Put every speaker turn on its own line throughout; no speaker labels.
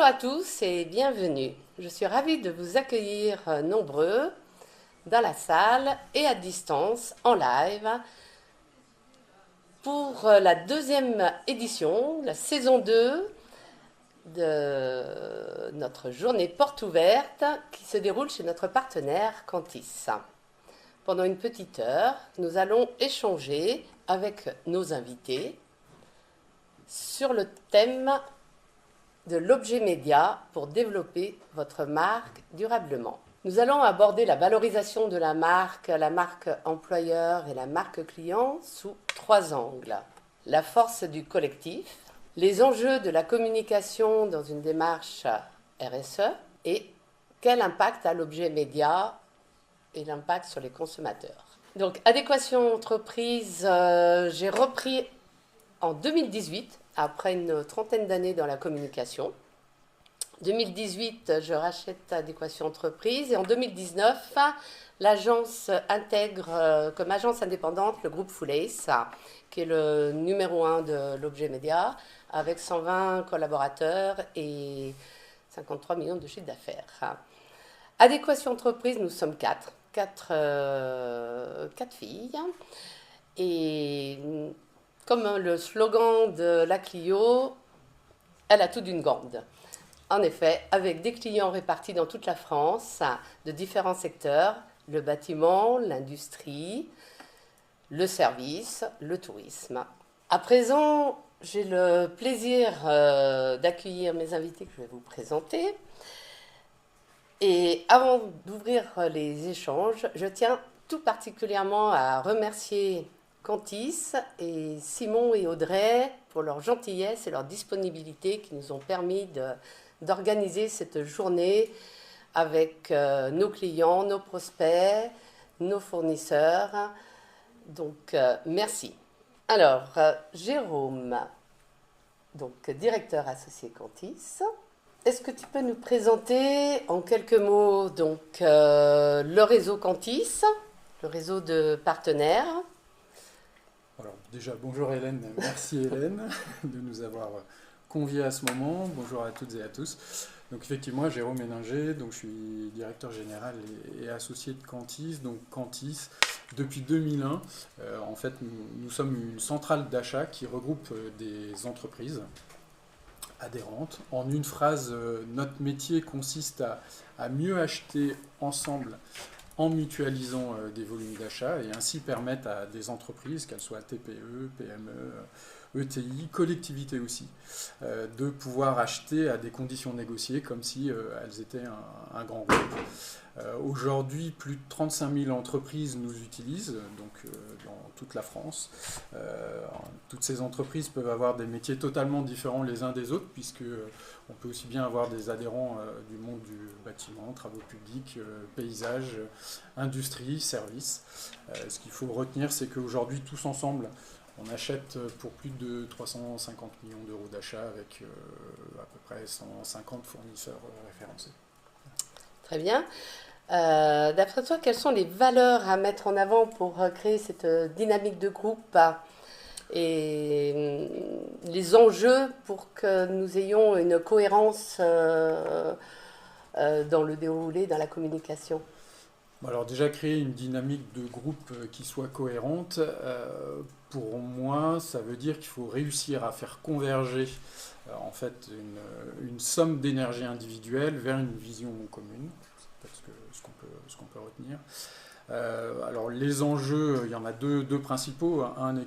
Bonjour à tous et bienvenue. Je suis ravie de vous accueillir nombreux dans la salle et à distance en live pour la deuxième édition, la saison 2 de notre journée porte ouverte qui se déroule chez notre partenaire Cantis. Pendant une petite heure, nous allons échanger avec nos invités sur le thème de l'objet média pour développer votre marque durablement. Nous allons aborder la valorisation de la marque employeur et la marque client sous 3 angles. La force du collectif, les enjeux de la communication dans une démarche RSE et quel impact a l'objet média et l'impact sur les consommateurs. Donc, Adéquation Entreprise, j'ai repris en 2018, après une trentaine d'années dans la communication. 2018, je rachète Adéquation Entreprise et en 2019, l'agence intègre comme agence indépendante le groupe Full Ace, qui est le numéro 1 de l'objet média, avec 120 collaborateurs et 53 millions de chiffre d'affaires. Adéquation Entreprise, nous sommes quatre filles. Et comme le slogan de la Clio, elle a tout d'une grande. En effet, avec des clients répartis dans toute la France, de différents secteurs, le bâtiment, l'industrie, le service, le tourisme. À présent, j'ai le plaisir d'accueillir mes invités que je vais vous présenter. Et avant d'ouvrir les échanges, je tiens tout particulièrement à remercier Cantis et Simon et Audrey pour leur gentillesse et leur disponibilité qui nous ont permis d'organiser cette journée avec nos clients, nos prospects, nos fournisseurs. Donc, merci. Alors, Jérôme, donc directeur associé Cantis. Est-ce que tu peux nous présenter en quelques mots donc, le réseau Cantis, le réseau de partenaires?
Alors déjà, bonjour Hélène, merci Hélène de nous avoir conviés à ce moment. Bonjour à toutes et à tous. Donc effectivement, Jérôme Héninger, donc je suis directeur général et associé de Cantis. Donc Cantis, depuis 2001, en fait, nous sommes une centrale d'achat qui regroupe des entreprises adhérentes. En une phrase, notre métier consiste à mieux acheter ensemble en mutualisant des volumes d'achat et ainsi permettre à des entreprises, qu'elles soient TPE, PME, ETI, collectivités aussi, de pouvoir acheter à des conditions négociées comme si elles étaient un grand groupe. Aujourd'hui, plus de 35 000 entreprises nous utilisent, donc dans toute la France. Toutes ces entreprises peuvent avoir des métiers totalement différents les uns des autres, puisque on peut aussi bien avoir des adhérents du monde du bâtiment, travaux publics, paysage, industrie, services. Ce qu'il faut retenir, c'est qu'aujourd'hui, tous ensemble, on achète pour plus de 350 millions d'euros d'achat avec à peu près 150 fournisseurs référencés.
Très bien. D'après toi, quelles sont les valeurs à mettre en avant pour créer cette dynamique de groupe et les enjeux pour que nous ayons une cohérence dans le déroulé, dans la communication?
Alors déjà, créer une dynamique de groupe qui soit cohérente, pour moi, ça veut dire qu'il faut réussir à faire converger en fait une somme d'énergie individuelle vers une vision commune. C'est peut-être ce qu'on peut retenir. Alors les enjeux, il y en a deux principaux. Un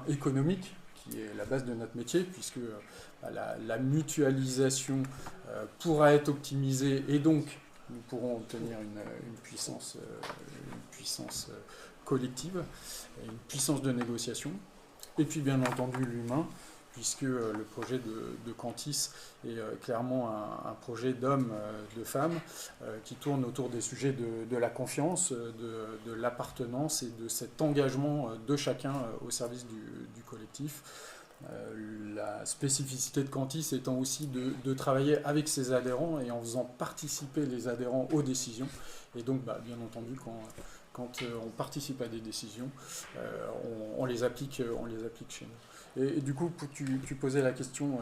économique, qui est la base de notre métier, puisque la mutualisation pourra être optimisée et donc nous pourrons obtenir une puissance collective, une puissance de négociation. Et puis bien entendu l'humain, puisque le projet de Cantis est clairement un projet d'hommes, de femmes, qui tourne autour des sujets de la confiance, de l'appartenance et de cet engagement de chacun au service du collectif. La spécificité de Cantis étant aussi de travailler avec ses adhérents et en faisant participer les adhérents aux décisions. Et donc, bien entendu, quand on participe à des décisions, on les applique chez nous. Et du coup, tu posais la question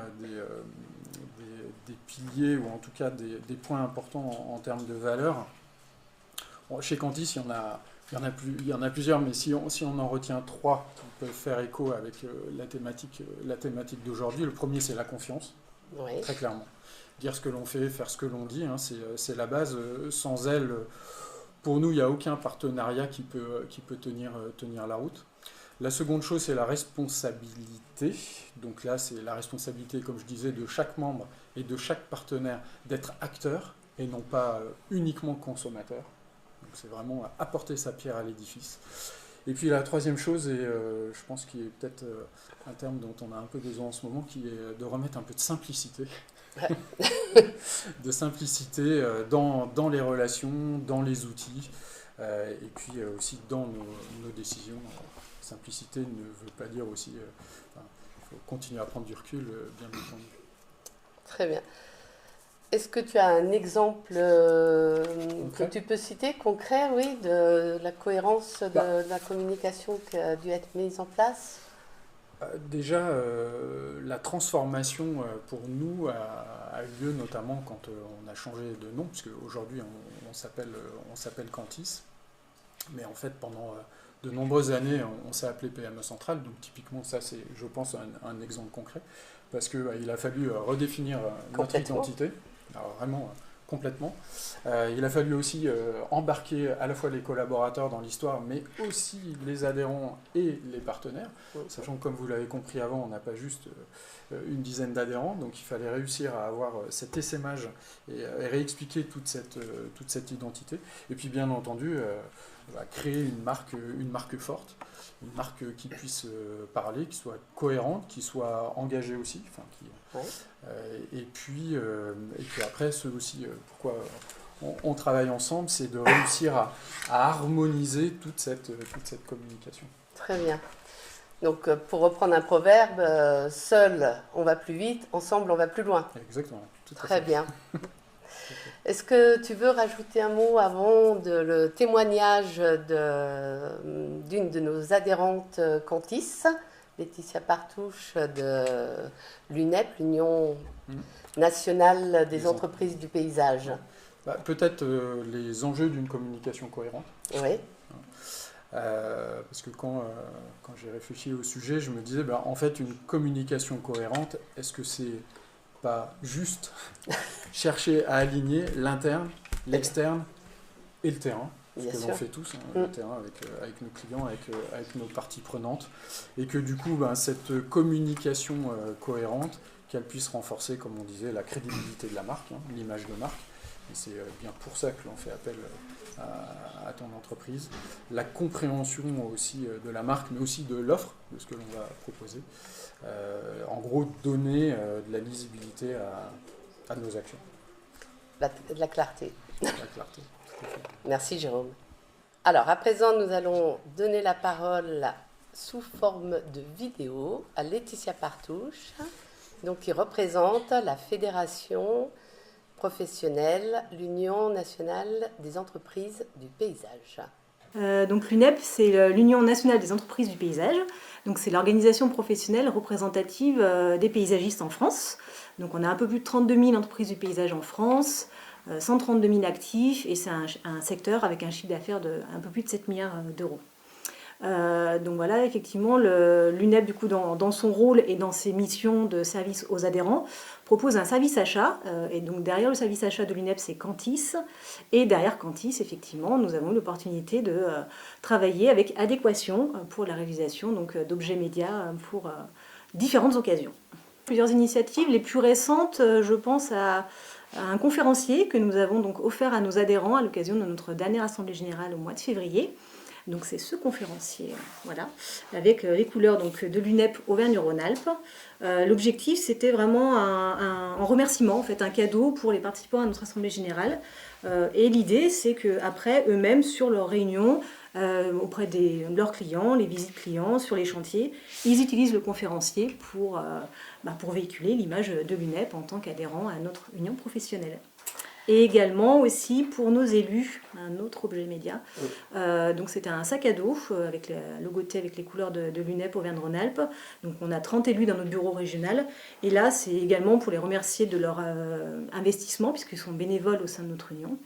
des piliers, ou en tout cas des points importants en termes de valeur. Chez Cantis, il y en a plusieurs, mais si on en retient 3 qui peuvent faire écho avec la thématique d'aujourd'hui, le premier, c'est la confiance,
Oui.
très clairement. Dire ce que l'on fait, faire ce que l'on dit, hein, c'est la base. Sans elle, pour nous, il n'y a aucun partenariat qui peut tenir la route. La seconde chose, c'est la responsabilité. Donc là, c'est la responsabilité, comme je disais, de chaque membre et de chaque partenaire d'être acteur et non pas uniquement consommateur. Donc c'est vraiment apporter sa pierre à l'édifice. Et puis la troisième chose, et je pense qu'il est peut-être un terme dont on a un peu besoin en ce moment, qui est de remettre un peu de simplicité. De simplicité dans les relations, dans les outils, et puis aussi dans nos décisions. Simplicité ne veut pas dire aussi... il faut continuer à prendre du recul, bien entendu.
Très bien. Est-ce que tu as un exemple que tu peux citer, concret, oui, de la cohérence de la communication qui a dû être mise en place ?
Déjà, la transformation pour nous a eu lieu notamment quand on a changé de nom, puisque aujourd'hui on s'appelle Cantis, mais en fait pendant de nombreuses années on s'est appelé PME Centrale, donc typiquement ça c'est, je pense, un exemple concret, parce qu'il a fallu redéfinir notre identité, alors vraiment complètement. Il a fallu aussi embarquer à la fois les collaborateurs dans l'histoire, mais aussi les adhérents et les partenaires, sachant que comme vous l'avez compris avant, on n'a pas juste une dizaine d'adhérents, donc il fallait réussir à avoir cet essaimage et réexpliquer toute cette identité. Et puis bien entendu, créer une marque forte, une marque qui puisse parler, qui soit cohérente, qui soit engagée aussi, et puis après, ce aussi, pourquoi on travaille ensemble, c'est de réussir à harmoniser toute cette communication.
Très bien. Donc, pour reprendre un proverbe, seul on va plus vite, ensemble on va plus loin.
Exactement.
Très bien. Est-ce que tu veux rajouter un mot avant le témoignage d'une de nos adhérentes Cantis, Laetitia Partouche de l'UNEP, l'Union nationale des entreprises du paysage?
Peut-être les enjeux d'une communication cohérente.
Oui.
Parce que quand j'ai réfléchi au sujet, je me disais, en fait, une communication cohérente, est-ce que c'est pas juste chercher à aligner l'interne, l'externe et le terrain, ce que l'on fait tous, le terrain avec nos clients, avec nos parties prenantes, et que du coup, cette communication cohérente, qu'elle puisse renforcer, comme on disait, la crédibilité de la marque, l'image de marque, et c'est bien pour ça que l'on fait appel à ton entreprise, la compréhension aussi de la marque, mais aussi de l'offre, de ce que l'on va proposer. En gros, donner de la lisibilité à nos actions.
De la clarté.
La clarté, tout à fait.
Merci Jérôme. Alors, à présent, nous allons donner la parole sous forme de vidéo à Laetitia Partouche, donc, qui représente la fédération professionnelle, l'Union nationale des entreprises du paysage.
Donc l'UNEP, c'est l'Union nationale des entreprises du paysage. Donc c'est l'organisation professionnelle représentative des paysagistes en France. Donc on a un peu plus de 32 000 entreprises du paysage en France, 132 000 actifs, et c'est un secteur avec un chiffre d'affaires de un peu plus de 7 milliards d'euros. Donc voilà, effectivement, l'UNEP, du coup, dans son rôle et dans ses missions de service aux adhérents, propose un service achat. Et donc derrière le service achat de l'UNEP, c'est Cantis. Et derrière Cantis, effectivement, nous avons l'opportunité de travailler avec Adéquation pour la réalisation d'objets médias pour différentes occasions. Plusieurs initiatives, les plus récentes, je pense à un conférencier que nous avons donc offert à nos adhérents à l'occasion de notre dernière assemblée générale au mois de février. Donc c'est ce conférencier, voilà, avec les couleurs de l'UNEP Auvergne-Rhône-Alpes. L'objectif, c'était vraiment un remerciement, en fait, un cadeau pour les participants à notre assemblée générale. Et l'idée, c'est qu'après, eux-mêmes, sur leurs réunions, auprès de leurs clients, les visites clients, sur les chantiers, ils utilisent le conférencier pour véhiculer l'image de l'UNEP en tant qu'adhérent à notre union professionnelle. et également aussi pour nos élus, un autre objet média. Donc c'était un sac à dos avec le logoté avec les couleurs de l'UNEP Auvergne-Rhône-Alpes. Donc on a 30 élus dans notre bureau régional. Et là, c'est également pour les remercier de leur investissement, puisqu'ils sont bénévoles au sein de notre union.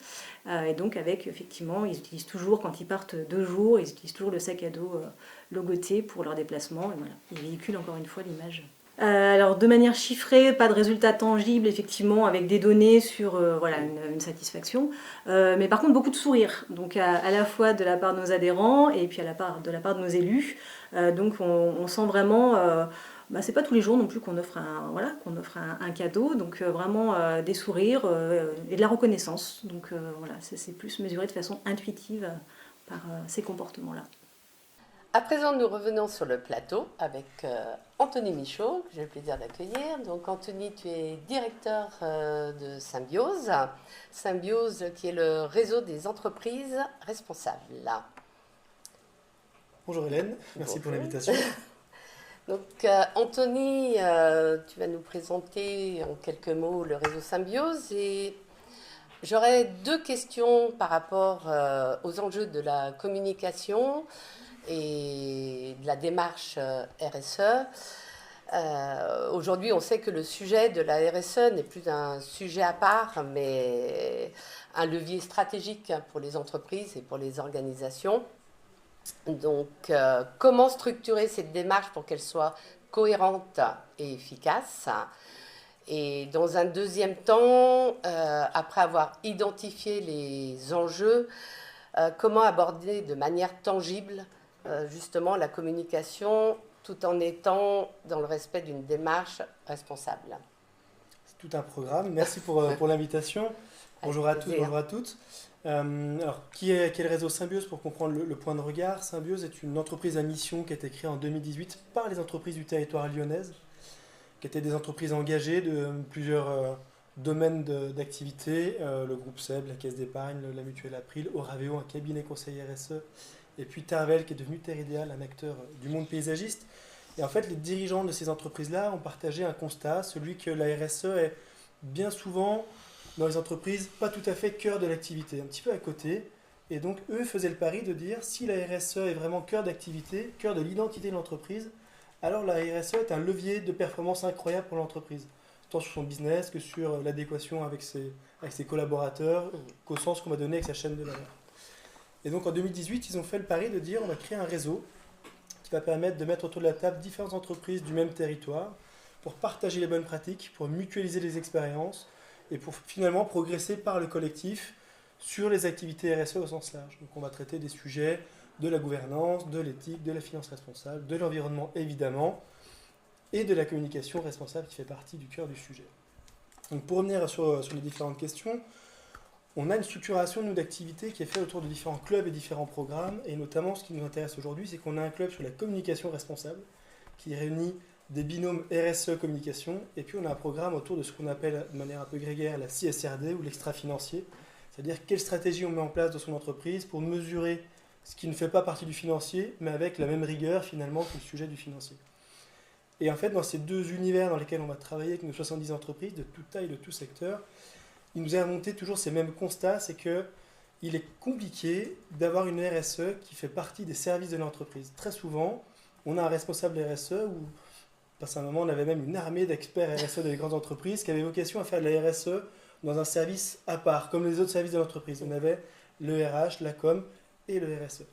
Et donc avec, effectivement, ils utilisent toujours, quand ils partent 2 jours, ils utilisent toujours le sac à dos logoté pour leur déplacement. Et voilà, ils véhiculent encore une fois l'image. Alors de manière chiffrée, pas de résultats tangibles effectivement avec des données sur voilà, une satisfaction, mais par contre beaucoup de sourires, donc à la fois de la part de nos adhérents et puis de la part de nos élus. Donc on sent vraiment, c'est pas tous les jours non plus qu'on offre un cadeau, donc vraiment des sourires et de la reconnaissance. Donc voilà, c'est plus mesuré de façon intuitive par ces comportements-là.
À présent, nous revenons sur le plateau avec Anthony Michaud, que j'ai le plaisir d'accueillir. Donc Anthony, tu es directeur de Symbiose. Symbiose qui est le réseau des entreprises responsables.
Bonjour Hélène, merci pour l'invitation.
Donc Anthony, tu vas nous présenter en quelques mots le réseau Symbiose et j'aurais 2 questions par rapport aux enjeux de la communication et de la démarche RSE. Aujourd'hui, on sait que le sujet de la RSE n'est plus un sujet à part, mais un levier stratégique pour les entreprises et pour les organisations. Donc, comment structurer cette démarche pour qu'elle soit cohérente et efficace ? Et dans un deuxième temps, après avoir identifié les enjeux, comment aborder de manière tangible justement la communication tout en étant dans le respect d'une démarche responsable.
C'est tout un programme. Merci pour l'invitation. Bonjour à tous, bonjour à toutes. Alors, quel réseau Symbiose pour comprendre le point de regard? Symbiose est une entreprise à mission qui a été créée en 2018 par les entreprises du territoire lyonnaise, qui étaient des entreprises engagées de plusieurs domaines d'activité, le groupe SEB, la Caisse d'épargne, la Mutuelle April, Oraveo, un cabinet conseil RSE, et puis Tervel qui est devenu Teridéal, un acteur du monde paysagiste. Et en fait, les dirigeants de ces entreprises-là ont partagé un constat, celui que la RSE est bien souvent, dans les entreprises, pas tout à fait cœur de l'activité, un petit peu à côté. Et donc, eux faisaient le pari de dire, si la RSE est vraiment cœur d'activité, cœur de l'identité de l'entreprise, alors la RSE est un levier de performance incroyable pour l'entreprise, tant sur son business que sur l'adéquation avec ses collaborateurs, qu'au sens qu'on va donner avec sa chaîne de valeur. Et donc en 2018, ils ont fait le pari de dire on va créer un réseau qui va permettre de mettre autour de la table différentes entreprises du même territoire pour partager les bonnes pratiques, pour mutualiser les expériences et pour finalement progresser par le collectif sur les activités RSE au sens large. Donc on va traiter des sujets de la gouvernance, de l'éthique, de la finance responsable, de l'environnement évidemment, et de la communication responsable qui fait partie du cœur du sujet. Donc pour revenir sur les différentes questions, on a une structuration d'activités qui est faite autour de différents clubs et différents programmes, et notamment ce qui nous intéresse aujourd'hui, c'est qu'on a un club sur la communication responsable qui réunit des binômes RSE communication, et puis on a un programme autour de ce qu'on appelle de manière un peu grégaire la CSRD ou l'extra-financier, c'est-à-dire quelle stratégie on met en place dans son entreprise pour mesurer ce qui ne fait pas partie du financier, mais avec la même rigueur finalement que le sujet du financier. Et en fait, dans ces 2 univers dans lesquels on va travailler avec nos 70 entreprises de toute taille, de tout secteur, il nous est remonté toujours ces mêmes constats, c'est qu'il est compliqué d'avoir une RSE qui fait partie des services de l'entreprise. Très souvent, on a un responsable RSE, ou à un moment, on avait même une armée d'experts RSE des grandes entreprises qui avaient vocation à faire de la RSE dans un service à part, comme les autres services de l'entreprise. On avait le RH, la com et le RSE.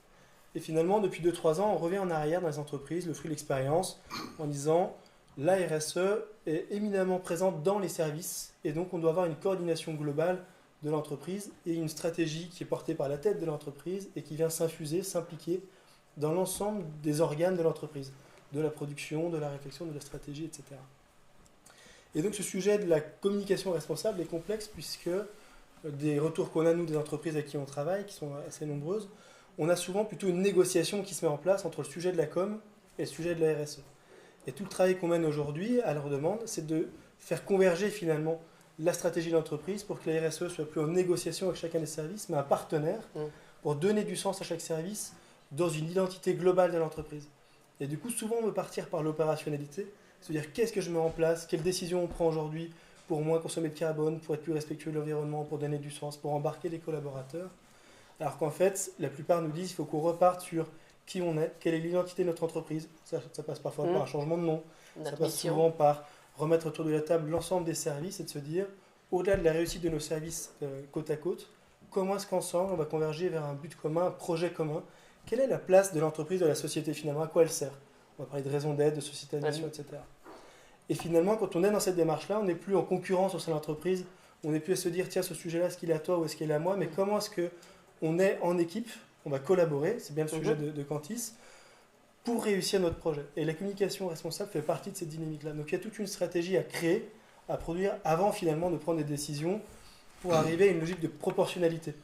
Et finalement, depuis 2-3 ans, on revient en arrière dans les entreprises, le fruit de l'expérience, en disant la RSE est éminemment présente dans les services et donc on doit avoir une coordination globale de l'entreprise et une stratégie qui est portée par la tête de l'entreprise et qui vient s'infuser, s'impliquer dans l'ensemble des organes de l'entreprise, de la production, de la réflexion, de la stratégie, etc. Et donc ce sujet de la communication responsable est complexe puisque des retours qu'on a nous des entreprises avec qui on travaille, qui sont assez nombreuses, on a souvent plutôt une négociation qui se met en place entre le sujet de la com et le sujet de la RSE. Et tout le travail qu'on mène aujourd'hui, à leur demande, c'est de faire converger finalement la stratégie de l'entreprise pour que la RSE soit plus en négociation avec chacun des services, mais un partenaire pour donner du sens à chaque service dans une identité globale de l'entreprise. Et du coup, souvent, on veut partir par l'opérationnalité, c'est-à-dire qu'est-ce que je mets en place, quelles décisions on prend aujourd'hui pour moins consommer de carbone, pour être plus respectueux de l'environnement, pour donner du sens, pour embarquer les collaborateurs. Alors qu'en fait, la plupart nous disent qu'il faut qu'on reparte sur qui on est, quelle est l'identité de notre entreprise. Ça passe parfois par un changement de nom, ça passe souvent par remettre autour de la table l'ensemble des services et de se dire, au-delà de la réussite de nos services côte à côte, comment est-ce qu'ensemble on va converger vers un but commun, un projet commun? Quelle est la place de l'entreprise, de la société finalement? À quoi elle sert? On va parler de raison d'être, de société de mission, etc. Et finalement, quand on est dans cette démarche-là, on n'est plus en concurrence au sein de l'entreprise, on n'est plus à se dire, tiens, ce sujet-là, est-ce qu'il est à toi ou est-ce qu'il est à moi? Mais comment est-ce qu'on est en équipe, on va collaborer, c'est bien le sujet de Cantis, pour réussir notre projet. Et la communication responsable fait partie de cette dynamique-là. Donc il y a toute une stratégie à créer, à produire, avant finalement de prendre des décisions pour arriver à une logique de proportionnalité.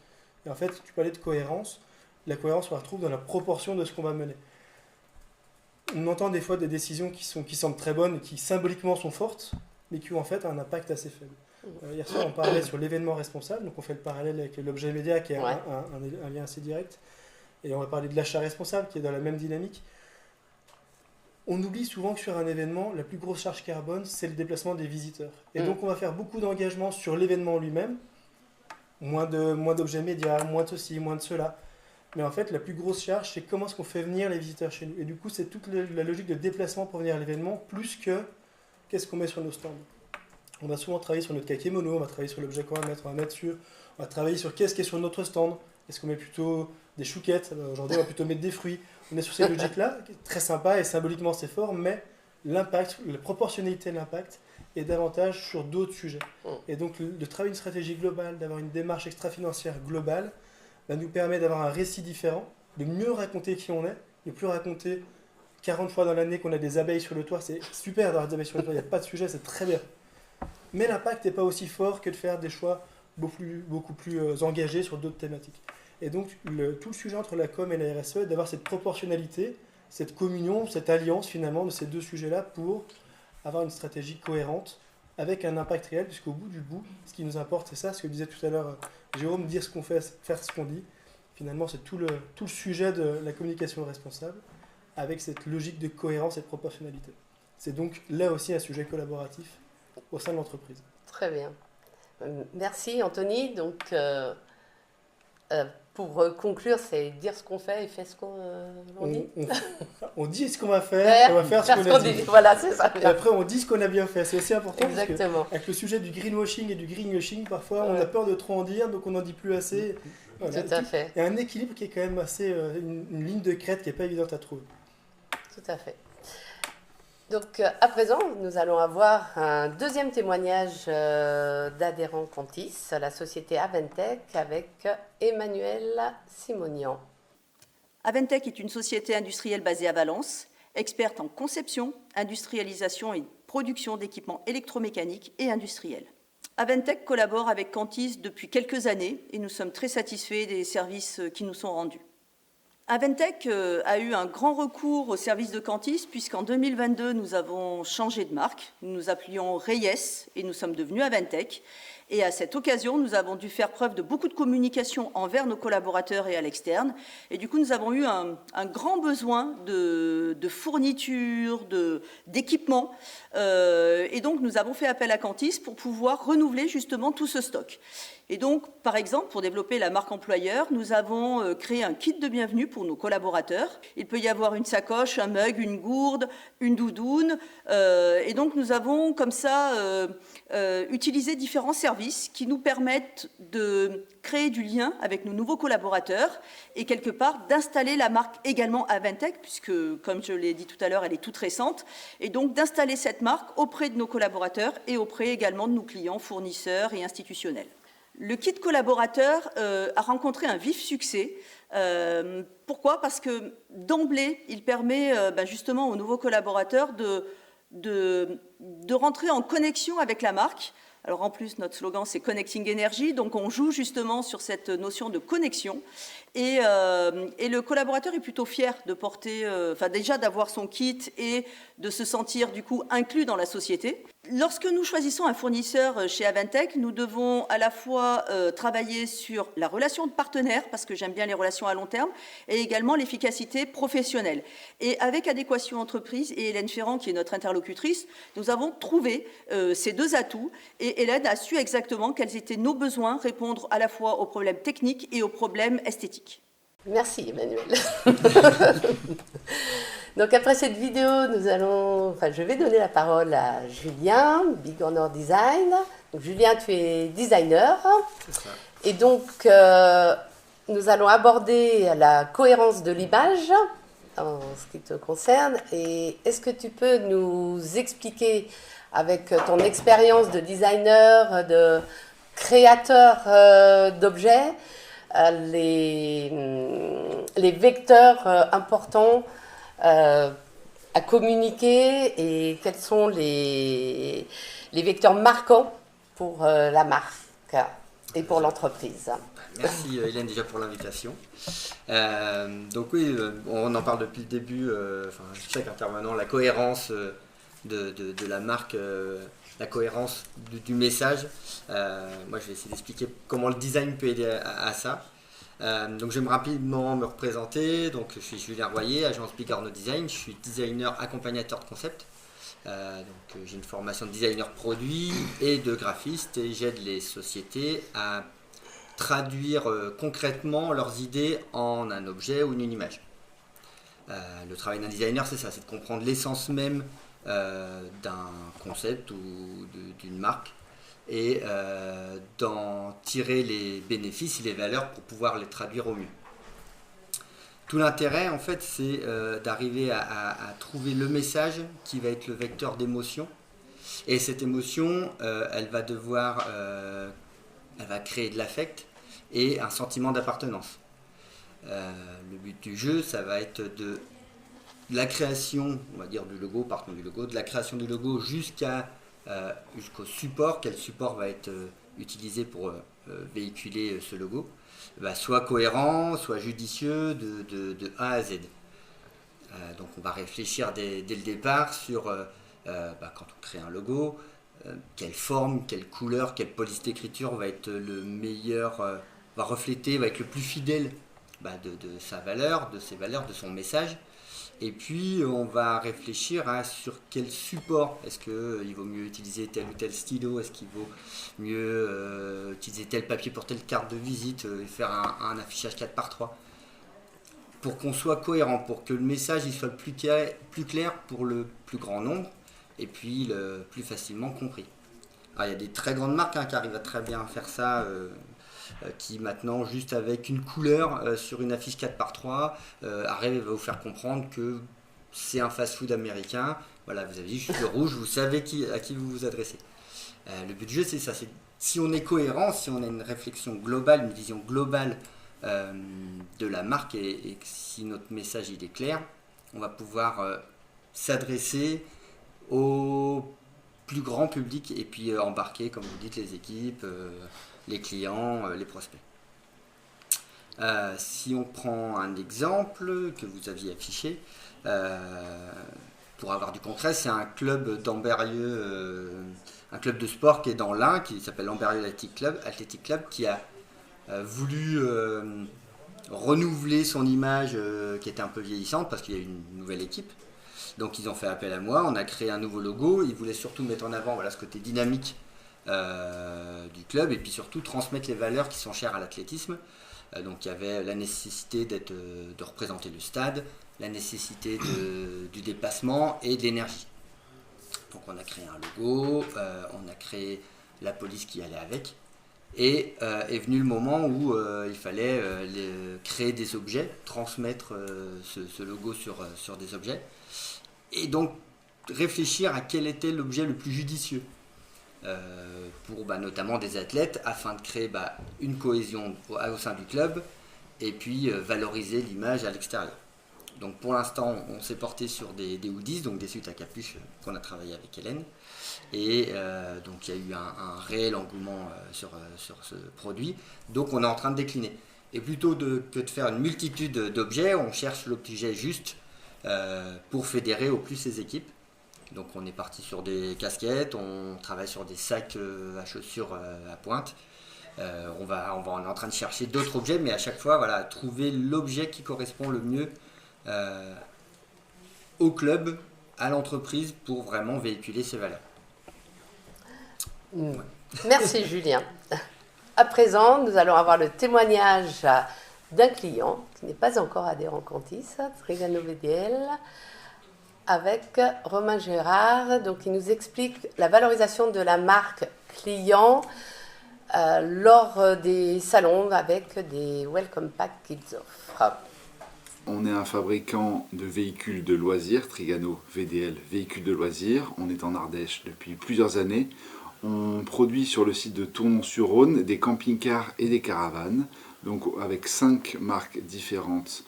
Et en fait, tu parlais de cohérence. La cohérence, on la retrouve dans la proportion de ce qu'on va mener. On entend des fois des décisions qui semblent très bonnes, qui symboliquement sont fortes, mais qui ont en fait un impact assez faible. Hier soir, on parlait sur l'événement responsable, donc on fait le parallèle avec l'objet média qui est un lien assez direct. Et on va parler de l'achat responsable qui est dans la même dynamique. On oublie souvent que sur un événement, la plus grosse charge carbone, c'est le déplacement des visiteurs. Et donc on va faire beaucoup d'engagements sur l'événement lui-même, moins d'objets médias, moins de ceci, moins de cela. Mais en fait, la plus grosse charge, c'est comment est-ce qu'on fait venir les visiteurs chez nous. Et du coup, c'est toute la logique de déplacement pour venir à l'événement, plus que qu'est-ce qu'on met sur nos stands. On va souvent travailler sur notre kakémono, on va travailler sur l'objet qu'on va mettre, on va travailler sur qu'est-ce qui est sur notre stand. Est-ce qu'on met plutôt des chouquettes? Aujourd'hui, on va plutôt mettre des fruits. On est sur cette logique-là, très sympa et symboliquement c'est fort, mais l'impact, la proportionnalité de l'impact est davantage sur d'autres sujets. Et donc, de travailler une stratégie globale, d'avoir une démarche extra-financière globale, nous permet d'avoir un récit différent, de mieux raconter qui on est, de plus raconter 40 fois dans l'année qu'on a des abeilles sur le toit. C'est super d'avoir des abeilles sur le toit, il n'y a pas de sujet, c'est très bien. Mais l'impact n'est pas aussi fort que de faire des choix beaucoup plus engagés sur d'autres thématiques. Et donc, tout le sujet entre la com et la RSE est d'avoir cette proportionnalité, cette communion, cette alliance finalement de ces deux sujets-là pour avoir une stratégie cohérente avec un impact réel, puisqu'au bout du bout, ce qui nous importe, c'est ça, ce que disait tout à l'heure Jérôme, dire ce qu'on fait, faire ce qu'on dit. Finalement, c'est tout le sujet de la communication responsable, avec cette logique de cohérence et de proportionnalité. C'est donc là aussi un sujet collaboratif au sein de l'entreprise.
Très bien. Merci Anthony. Donc, pour conclure, c'est dire ce qu'on fait et faire ce qu'on dit.
On dit ce qu'on va faire, on va faire ce qu'on a dit.
Voilà, c'est ça.
Et après, on dit ce qu'on a bien fait. C'est aussi important.
Exactement.
Avec le sujet du greenwashing et du greenwashing, parfois, on a peur de trop en dire, donc on n'en dit plus assez. Voilà.
Tout à fait.
Il y a un équilibre qui est quand même assez... une ligne de crête qui n'est pas évidente à trouver.
Tout à fait. Donc, à présent, nous allons avoir un deuxième témoignage d'adhérent Cantis, la société Aventec, avec Emmanuel Simonian.
Aventec est une société industrielle basée à Valence, experte en conception, industrialisation et production d'équipements électromécaniques et industriels. Aventec collabore avec Cantis depuis quelques années et nous sommes très satisfaits des services qui nous sont rendus. Aventec a eu un grand recours au service de Cantis puisqu'en 2022, nous avons changé de marque. Nous nous appelions Reyes et nous sommes devenus Aventec. Et à cette occasion, nous avons dû faire preuve de beaucoup de communication envers nos collaborateurs et à l'externe. Et du coup, nous avons eu un grand besoin de fournitures, d'équipements. Et donc, nous avons fait appel à Cantis pour pouvoir renouveler justement tout ce stock. Et donc, par exemple, pour développer la marque employeur, nous avons créé un kit de bienvenue pour nos collaborateurs. Il peut y avoir une sacoche, un mug, une gourde, une doudoune. Et donc, nous avons comme ça utilisé différents services qui nous permettent de créer du lien avec nos nouveaux collaborateurs et quelque part d'installer la marque également Aventec, puisque, comme je l'ai dit tout à l'heure, elle est toute récente. Et donc, d'installer cette marque auprès de nos collaborateurs et auprès également de nos clients, fournisseurs et institutionnels. Le kit collaborateur a rencontré un vif succès. Pourquoi ? Parce que d'emblée, il permet justement aux nouveaux collaborateurs de rentrer en connexion avec la marque. Alors en plus, notre slogan, c'est Connecting Energy, donc on joue justement sur cette notion de connexion. Et le collaborateur est plutôt fier de porter, déjà d'avoir son kit et de se sentir du coup inclus dans la société. Lorsque nous choisissons un fournisseur chez Aventec, nous devons à la fois travailler sur la relation de partenaire, parce que j'aime bien les relations à long terme, et également l'efficacité professionnelle. Et avec Adéquation Entreprise et Hélène Ferrand, qui est notre interlocutrice, nous avons trouvé ces deux atouts, et Hélène a su exactement quels étaient nos besoins, répondre à la fois aux problèmes techniques et aux problèmes esthétiques.
Merci Emmanuel. Donc après cette vidéo, je vais donner la parole à Julien, Big Honor Design. Donc, Julien, tu es designer.
C'est ça.
Et donc, nous allons aborder la cohérence de l'image en ce qui te concerne. Et est-ce que tu peux nous expliquer, avec ton expérience de designer, de créateur d'objets, les vecteurs importants à communiquer et quels sont les vecteurs marquants pour la marque et pour l'entreprise.
Merci Hélène déjà pour l'invitation. Donc oui, on en parle depuis le début, chaque intervenant, la cohérence de la marque, la cohérence du message. Moi je vais essayer d'expliquer comment le design peut aider à ça. Donc je vais rapidement me représenter. Donc je suis Julien Royer, agence Big Honor Design. Je suis designer accompagnateur de concept. J'ai une formation de designer produit et de graphiste et j'aide les sociétés à traduire concrètement leurs idées en un objet ou une image. Le travail d'un designer, c'est ça, c'est de comprendre l'essence même d'un concept ou d'une marque et d'en tirer les bénéfices et les valeurs pour pouvoir les traduire au mieux. Tout l'intérêt, en fait, c'est d'arriver à trouver le message qui va être le vecteur d'émotion. Et cette émotion, elle va créer de l'affect et un sentiment d'appartenance. Le but du jeu, ça va être de la création, on va dire du logo, partons du logo, de la création du logo jusqu'au support, quel support va être utilisé pour véhiculer ce logo, soit cohérent, soit judicieux de A à Z. Donc on va réfléchir dès le départ sur, quand on crée un logo, quelle forme, quelle couleur, quelle police d'écriture va être le meilleur, va refléter, va être le plus fidèle de sa valeur, de ses valeurs, de son message. Et puis on va réfléchir sur quel support. Est-ce qu'il vaut mieux utiliser tel ou tel stylo? Est-ce qu'il vaut mieux utiliser tel papier pour telle carte de visite et faire un affichage 4x3 pour qu'on soit cohérent, pour que le message il soit plus clair pour le plus grand nombre et puis le plus facilement compris. Alors, il y a des très grandes marques qui arrivent à très bien faire ça, qui maintenant, juste avec une couleur sur une affiche 4x3, arrive à vous faire comprendre que c'est un fast-food américain. Voilà, vous avez juste le rouge, vous savez à qui vous vous adressez. Le but du jeu, c'est ça. Si on est cohérent, si on a une réflexion globale, une vision globale de la marque et si notre message il est clair, on va pouvoir s'adresser au plus grand public et puis embarquer, comme vous dites, les équipes, les clients, les prospects. Si on prend un exemple que vous aviez affiché, pour avoir du concret, c'est un club d'Ambérieux, un club de sport qui est dans l'Ain, qui s'appelle Ambérieux Athletic Club, qui a voulu renouveler son image qui était un peu vieillissante parce qu'il y a une nouvelle équipe. Donc ils ont fait appel à moi, on a créé un nouveau logo, ils voulaient surtout mettre en avant ce côté dynamique du club et puis surtout transmettre les valeurs qui sont chères à l'athlétisme. Donc il y avait la nécessité de représenter le stade, la nécessité du dépassement et de l'énergie. Donc on a créé un logo, on a créé la police qui allait avec et est venu le moment où il fallait créer des objets, transmettre ce logo sur des objets et donc réfléchir à quel était l'objet le plus judicieux. Pour notamment des athlètes afin de créer une cohésion au sein du club et puis valoriser l'image à l'extérieur. Donc pour l'instant on s'est porté sur des hoodies, donc des suites à capuche qu'on a travaillé avec Hélène et donc il y a eu un réel engouement sur ce produit, donc on est en train de décliner et plutôt que de faire une multitude d'objets, on cherche l'objet juste pour fédérer au plus ces équipes Donc on est parti sur des casquettes, on travaille sur des sacs à chaussures à pointe. On est en train de chercher d'autres objets, mais à chaque fois, voilà, trouver l'objet qui correspond le mieux au club, à l'entreprise, pour vraiment véhiculer ses valeurs.
Ouais. Merci Julien. À présent, nous allons avoir le témoignage d'un client qui n'est pas encore adhérent Contis, Trigano VDL, avec Romain Gérard, donc il nous explique la valorisation de la marque client lors des salons avec des welcome packs qu'ils offrent.
On est un fabricant de véhicules de loisirs, Trigano VDL, véhicules de loisirs. On est en Ardèche depuis plusieurs années. On produit sur le site de Tournon-sur-Rhône des camping-cars et des caravanes, donc avec 5 marques différentes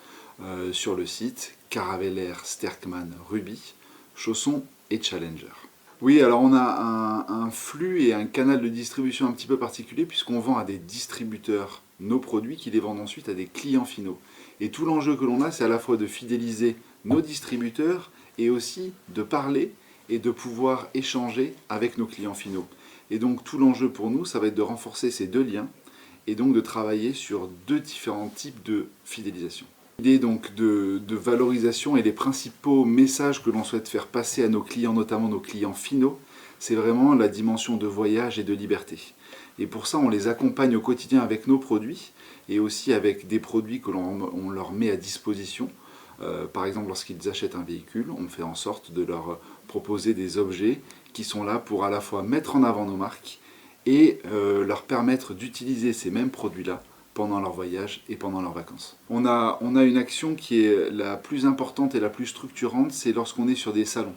sur le site, Caravelair, Sterkman, Ruby, Chausson et Challenger. Oui, alors on a un flux et un canal de distribution un petit peu particulier puisqu'on vend à des distributeurs nos produits qui les vendent ensuite à des clients finaux. Et tout l'enjeu que l'on a, c'est à la fois de fidéliser nos distributeurs et aussi de parler et de pouvoir échanger avec nos clients finaux. Et donc tout l'enjeu pour nous, ça va être de renforcer ces deux liens et donc de travailler sur 2 différents types de fidélisation. L'idée donc de valorisation et les principaux messages que l'on souhaite faire passer à nos clients, notamment nos clients finaux, c'est vraiment la dimension de voyage et de liberté. Et pour ça, on les accompagne au quotidien avec nos produits et aussi avec des produits que l'on leur met à disposition. Par exemple, lorsqu'ils achètent un véhicule, on fait en sorte de leur proposer des objets qui sont là pour à la fois mettre en avant nos marques et leur permettre d'utiliser ces mêmes produits-là pendant leur voyage et pendant leurs vacances. On a une action qui est la plus importante et la plus structurante, c'est lorsqu'on est sur des salons.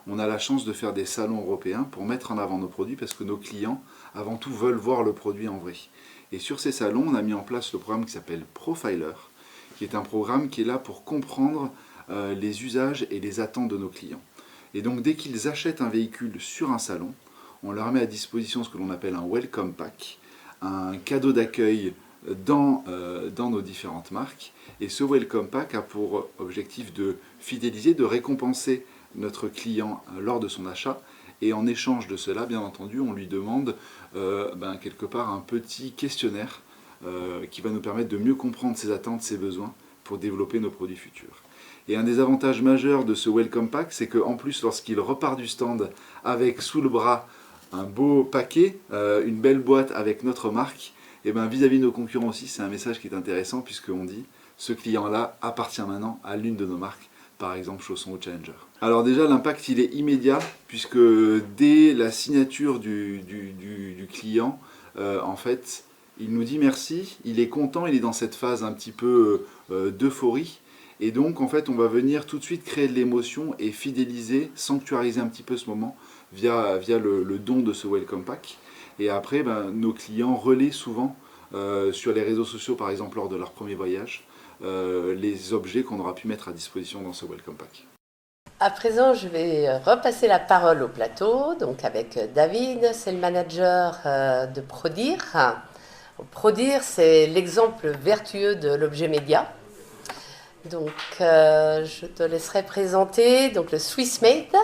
On a la chance de faire des salons européens pour mettre en avant nos produits parce que nos clients, avant tout, veulent voir le produit en vrai. Et sur ces salons, on a mis en place le programme qui s'appelle Profiler, qui est un programme qui est là pour comprendre les usages et les attentes de nos clients. Et donc dès qu'ils achètent un véhicule sur un salon, on leur met à disposition ce que l'on appelle un welcome pack, un cadeau d'accueil dans nos différentes marques. Et ce welcome pack a pour objectif de fidéliser, de récompenser notre client lors de son achat. Et en échange de cela, bien entendu, on lui demande quelque part un petit questionnaire qui va nous permettre de mieux comprendre ses attentes, ses besoins pour développer nos produits futurs. Et un des avantages majeurs de ce welcome pack, c'est qu'en plus, lorsqu'il repart du stand avec sous le bras un beau paquet, une belle boîte avec notre marque, et vis-à-vis de nos concurrents aussi, c'est un message qui est intéressant puisqu'on dit ce client-là appartient maintenant à l'une de nos marques, par exemple Chausson ou Challenger. Alors déjà, l'impact il est immédiat puisque dès la signature du client, en fait, il nous dit merci, il est content, il est dans cette phase un petit peu d'euphorie. Et donc, en fait, on va venir tout de suite créer de l'émotion et fidéliser, sanctuariser un petit peu ce moment via le don de ce welcome pack. Et après, nos clients relaient souvent sur les réseaux sociaux, par exemple lors de leur premier voyage, les objets qu'on aura pu mettre à disposition dans ce welcome pack.
À présent, je vais repasser la parole au plateau, donc avec David, c'est le manager de Prodir. Prodir, c'est l'exemple vertueux de l'objet média. Donc, je te laisserai présenter donc, le Swiss Made.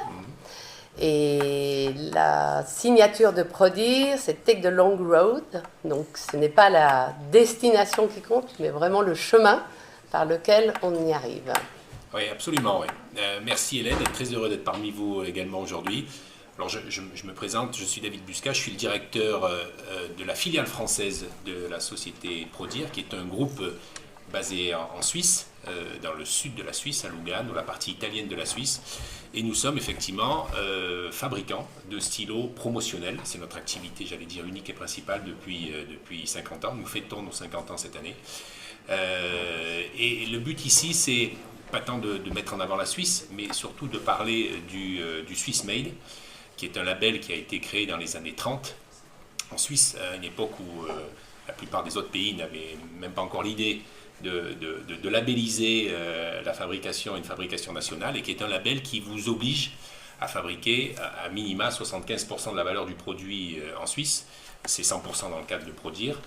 Et la signature de Prodir, c'est Take the Long Road. Donc, ce n'est pas la destination qui compte, mais vraiment le chemin par lequel on y arrive.
Oui, absolument. Oui. Merci Hélène, et très heureux d'être parmi vous également aujourd'hui. Alors, je me présente, je suis David Busca, je suis le directeur de la filiale française de la société Prodir, qui est un groupe basé en Suisse, dans le sud de la Suisse, à Lugano, la partie italienne de la Suisse. Et nous sommes effectivement fabricants de stylos promotionnels. C'est notre activité, j'allais dire, unique et principale depuis 50 ans. Nous fêtons nos 50 ans cette année. Et le but ici, c'est pas tant de mettre en avant la Suisse, mais surtout de parler du Swiss Made, qui est un label qui a été créé dans les années 30 en Suisse, à une époque où la plupart des autres pays n'avaient même pas encore l'idée de labelliser la fabrication, une fabrication nationale, et qui est un label qui vous oblige à fabriquer à minima 75% de la valeur du produit en Suisse. C'est 100% dans le cadre de Prodir.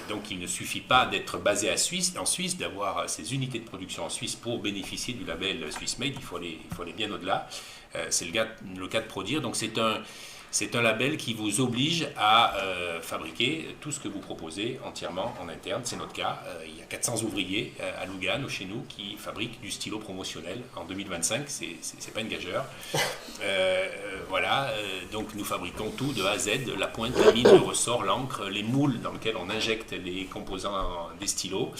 Donc il ne suffit pas d'être basé en Suisse, d'avoir ces unités de production en Suisse pour bénéficier du label Swiss Made. Il faut aller bien au-delà. C'est le cas de Prodir. Donc c'est un label qui vous oblige à fabriquer tout ce que vous proposez entièrement en interne. C'est notre cas. Il y a 400 ouvriers à Lugano, chez nous, qui fabriquent du stylo promotionnel. En 2025, c'est pas une gageure. Voilà. Donc nous fabriquons tout de A à Z, la pointe, la mine, le ressort, l'encre, les moules dans lesquels on injecte les composants des stylos.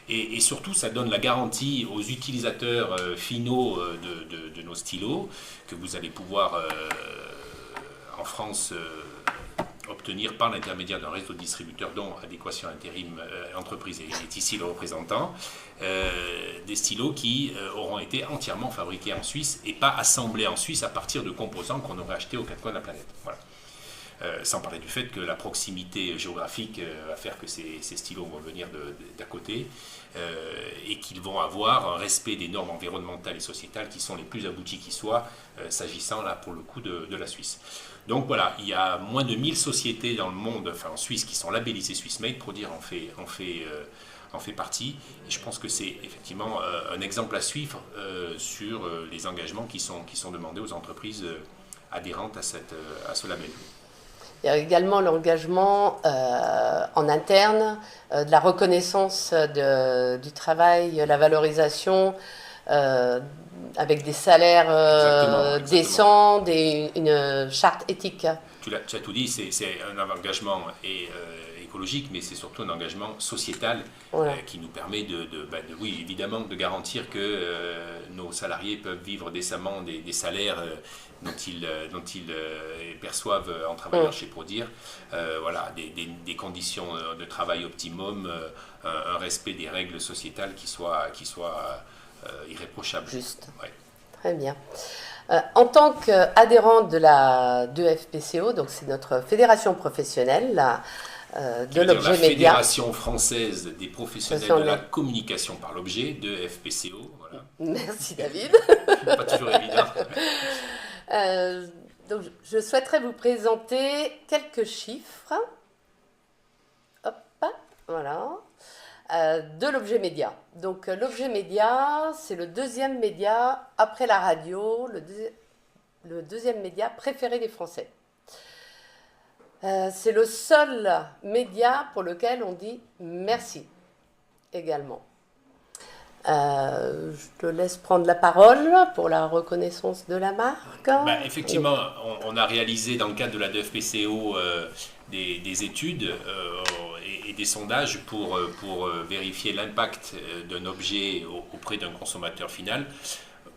Et surtout, ça donne la garantie aux utilisateurs finaux de nos stylos que vous allez pouvoir en France obtenir par l'intermédiaire d'un réseau de distributeurs dont Adéquation Intérim Entreprise est ici le représentant, des stylos qui auront été entièrement fabriqués en Suisse et pas assemblés en Suisse à partir de composants qu'on aurait achetés aux quatre coins de la planète. Voilà. Sans parler du fait que la proximité géographique va faire que ces stylos vont venir d'à côté et qu'ils vont avoir un respect des normes environnementales et sociétales qui sont les plus abouties qui soient, s'agissant là pour le coup de la Suisse. Donc voilà, il y a moins de 1000 sociétés dans le monde, enfin en Suisse, qui sont labellisées SwissMade. Prodir en fait partie. Et je pense que c'est effectivement un exemple à suivre sur les engagements qui sont demandés aux entreprises adhérentes à ce label.
Il y a également l'engagement en interne, de la reconnaissance du travail, la valorisation avec des salaires décents, une charte éthique.
Tu as tout dit, c'est un engagement écologique, mais c'est surtout un engagement sociétal qui nous permet oui, évidemment, de garantir que nos salariés peuvent vivre décemment des salaires dont ils perçoivent en travaillant chez Prodir. Voilà, des conditions de travail optimum, un respect des règles sociétales qui soit irréprochable.
Juste.
Ouais.
Très bien. En tant qu'adhérent de FPCO, donc c'est notre fédération professionnelle de l'objet
la
média.
Fédération française des professionnels de la communication par l'objet, de FPCO. Voilà.
Merci David.
Pas toujours évident.
Donc je souhaiterais vous présenter quelques chiffres. Hop, voilà. De l'objet média. Donc l'objet média, c'est le deuxième média après la radio, le deuxième média préféré des Français. C'est le seul média pour lequel on dit merci également. Je te laisse prendre la parole pour la reconnaissance de la marque.
Effectivement, on a réalisé dans le cadre de la DFPCO des études et des sondages pour vérifier l'impact d'un objet auprès d'un consommateur final.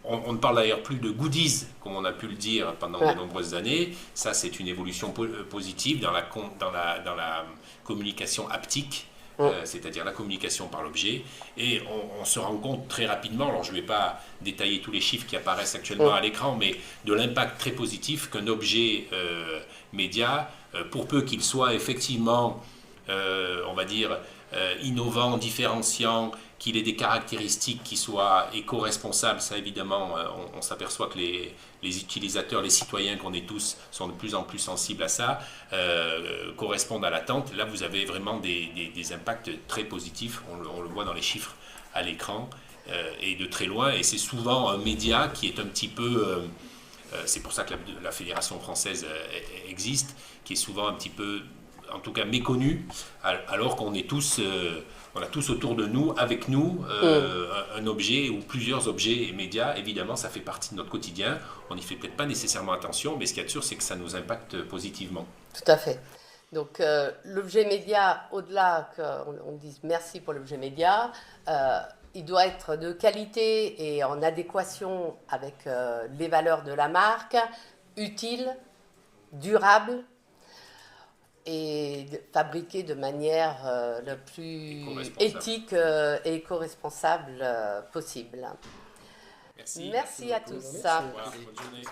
On ne parle d'ailleurs plus de goodies, comme on a pu le dire pendant de nombreuses années. Ça, c'est une évolution positive dans la communication haptique, c'est-à-dire la communication par l'objet. Et on se rend compte très rapidement, alors je ne vais pas détailler tous les chiffres qui apparaissent actuellement à l'écran, mais de l'impact très positif qu'un objet média, pour peu qu'il soit effectivement, on va dire, innovant, différenciant, qu'il ait des caractéristiques qui soient éco-responsables, ça évidemment, on s'aperçoit que les utilisateurs, les citoyens qu'on est tous, sont de plus en plus sensibles à ça, correspondent à l'attente. Là, vous avez vraiment des impacts très positifs, on le voit dans les chiffres à l'écran, et de très loin, et c'est souvent un média qui est un petit peu... c'est pour ça que la Fédération française existe, qui est souvent un petit peu, en tout cas méconnu, alors qu'on est tous... on a tous autour de nous, avec nous, un objet ou plusieurs objets et médias. Évidemment, ça fait partie de notre quotidien. On n'y fait peut-être pas nécessairement attention, mais ce qu'il y a de sûr, c'est que ça nous impacte positivement.
Tout à fait. Donc, l'objet média, au-delà qu'on dise merci pour l'objet média, il doit être de qualité et en adéquation avec les valeurs de la marque, utile, durable, et fabriqué de manière la plus éthique et éco-responsable possible.
Merci.
Merci à tous.
Au revoir, bonne journée.